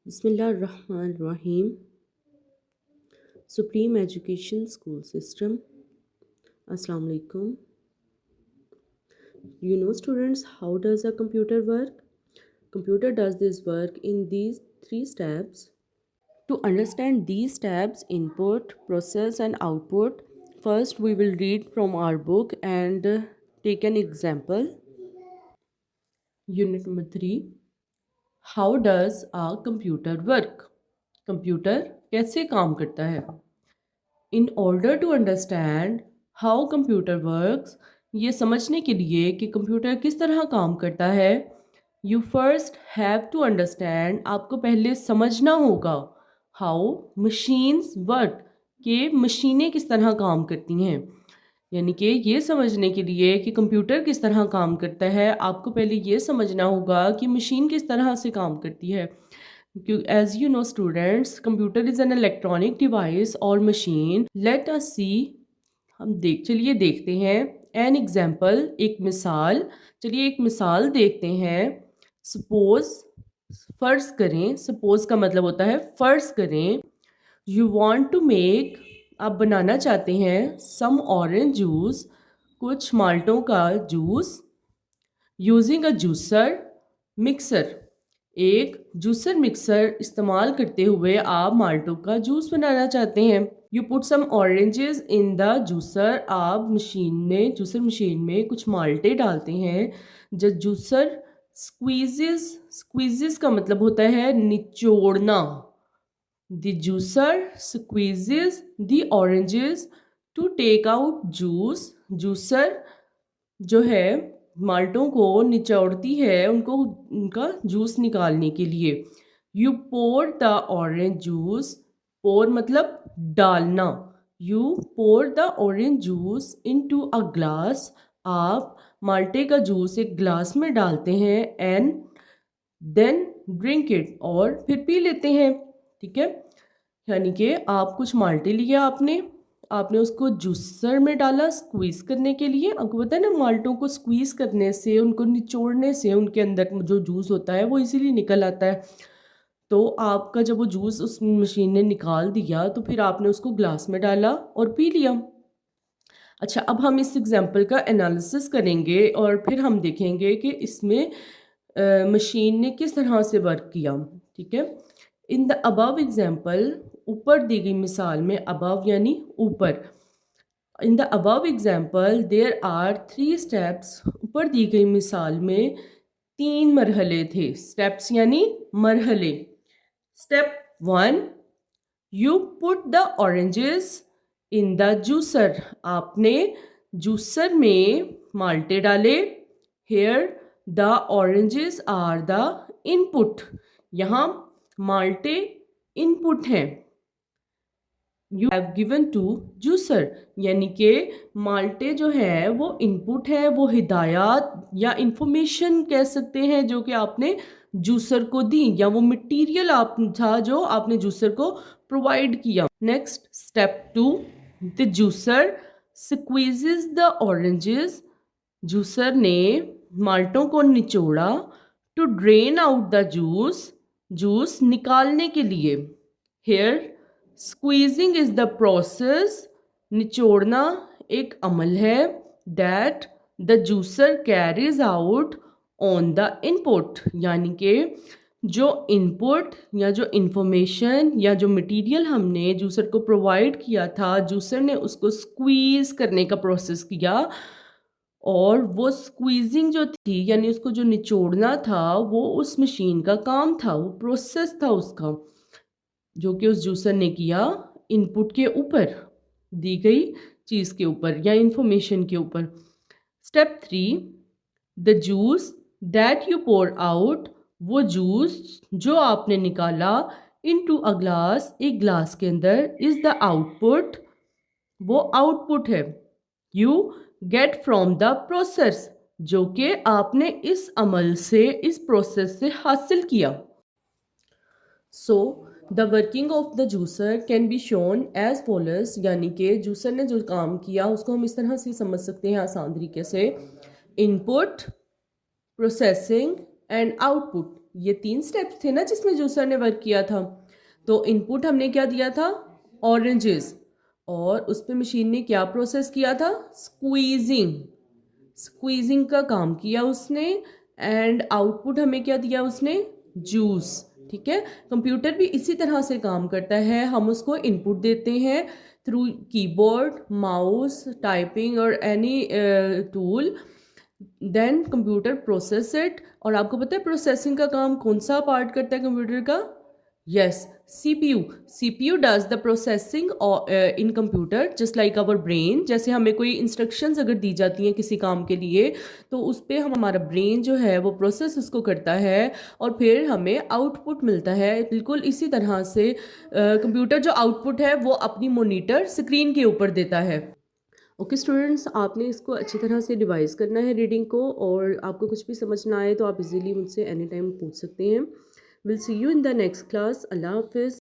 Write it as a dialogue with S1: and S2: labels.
S1: Bismillahirrahmanirrahim. Supreme Education School System. Assalamu alaikum. You know, students, how does a computer work? Computer does this work in these three steps. To understand these steps, input, process and output, first we will read from our book and take an example. Unit number 3. How does a computer work? Computer कैसे काम करता है? In order to understand how computer works, ये समझने के लिए कि computer किस तरह काम करता है, you first have to understand, आपको पहले समझना होगा हाउ मशीन्स वर्क, कि मशीनें किस तरह काम करती हैं। यानी कि ये समझने के लिए कि कंप्यूटर किस तरह काम करता है, आपको पहले ये समझना होगा कि मशीन किस तरह से काम करती है। As you know students, computer is an electronic device or machine. Let us see, हम चलिए देखते हैं an example, एक मिसाल। चलिए एक मिसाल देखते हैं। Suppose, फर्ज करें, suppose का मतलब होता है फर्ज करें, you want to make, आप बनाना चाहते हैं some orange juice, कुछ माल्टों का juice, using a juicer mixer, एक जूसर मिक्सर इस्तेमाल करते हुए आप माल्टों का जूस बनाना चाहते हैं। You put some oranges in the juicer, आप जूसर मशीन में कुछ माल्टे डालते हैं। जब जूसर स्क्वीजेस का मतलब होता है निचोड़ना। The juicer squeezes the oranges to take out juice, juicer जो है माल्टों को निचोड़ती है उनको उनका जूस निकालने के लिए। You pour the orange juice, pour मतलब डालना, you pour the orange juice into a glass, आप माल्टे का जूस एक ग्लास में डालते हैं एंड देन ड्रिंक इट, और फिर पी लेते हैं। ठीक है, यानी कि आप कुछ माल्टे लिए, आपने उसको जूसर में डाला स्क्वीज करने के लिए। आपको पता है ना, माल्टों को स्क्वीज करने से, उनको निचोड़ने से उनके अंदर जो जूस होता है वो इजीली निकल आता है। तो आपका जब वो जूस उस मशीन ने निकाल दिया तो फिर आपने उसको ग्लास में डाला और पी लिया। अच्छा, अब हम इस एग्जाम्पल का एनालिसिस करेंगे और फिर हम देखेंगे कि इसमें मशीन ने किस तरह से वर्क किया। ठीक है, इन द अबव एग्जाम्पल, ऊपर दी गई मिसाल में, अबव यानी ऊपर, in the above example there are 3 steps, ऊपर दी गई मिसाल में 3 मरहले थे। स्टेप्स यानी मरहले। Step 1, you put the oranges in the juicer, आपने जूसर में माल्टे डाले। Here the oranges are the input, यहाँ माल्टे इनपुट हैं। You have given to juicer, यानी कि माल्टे जो है वो इनपुट है, वो हिदायत या इंफॉर्मेशन कह सकते हैं जो कि आपने जूसर को दी, या वो मटेरियल आप था जो आपने जूसर को प्रोवाइड किया। Next step 2, the juicer squeezes the oranges, juicer ने माल्टों को निचोड़ा, to drain out the juice, juice निकालने के लिए। Here squeezing is the process, निचोड़ना एक अमल है, that the juicer carries out on the input, यानी कि जो इनपुट या जो इंफॉर्मेशन या जो मटेरियल हमने जूसर को प्रोवाइड किया था, जूसर ने उसको स्क्वीज करने का प्रोसेस किया, और वो स्क्वीजिंग जो थी यानी उसको जो निचोड़ना था वो उस मशीन का काम था, वो प्रोसेस था उसका, जो कि उस जूसर ने किया इनपुट के ऊपर, दी गई चीज़ के ऊपर या इंफॉर्मेशन के ऊपर। Step 3, the juice that you pour out, वो जूस जो आपने निकाला इनटू अ ग्लास, एक ग्लास के अंदर, इज द आउटपुट, वो आउटपुट है। You get from the process, जो कि आपने इस अमल से, इस प्रोसेस से हासिल किया। So the working of the juicer can be shown as followers, यानी कि जूसर ने जो काम किया उसको हम इस तरह से समझ सकते हैं आसान तरीके से। Input, processing and output. ये 3 स्टेप्स थे ना जिसमें जूसर ने वर्क किया था। तो इनपुट हमने क्या दिया था, ऑरेंजेस, और उस पे मशीन ने क्या प्रोसेस किया था, स्क्वीजिंग, स्क्वीजिंग का काम किया उसने, एंड आउटपुट हमें क्या दिया उसने, जूस। ठीक है, कंप्यूटर भी इसी तरह से काम करता है, हम उसको इनपुट देते हैं थ्रू कीबोर्ड, माउस, टाइपिंग और any tool, then computer process it. और आपको पता है प्रोसेसिंग का काम कौन सा पार्ट करता है कंप्यूटर का, yes, CPU. CPU does the processing in computer just like our brain. जैसे हमें कोई इंस्ट्रक्शंस अगर दी जाती हैं किसी काम के लिए, तो उस पर हमारा ब्रेन जो है वो प्रोसेस उसको करता है और फिर हमें आउटपुट मिलता है। बिल्कुल इसी तरह से कंप्यूटर जो आउटपुट है वो अपनी मॉनिटर स्क्रीन के ऊपर देता है। ओके स्टूडेंट्स, आपने इसको अच्छी तरह से रिवाइज करना है रीडिंग को, और आपको कुछ भी समझ ना आए तो आप इजीली मुझसे एनी टाइम पूछ सकते हैं। Will see you in the next class. अल्लाह हाफिज़।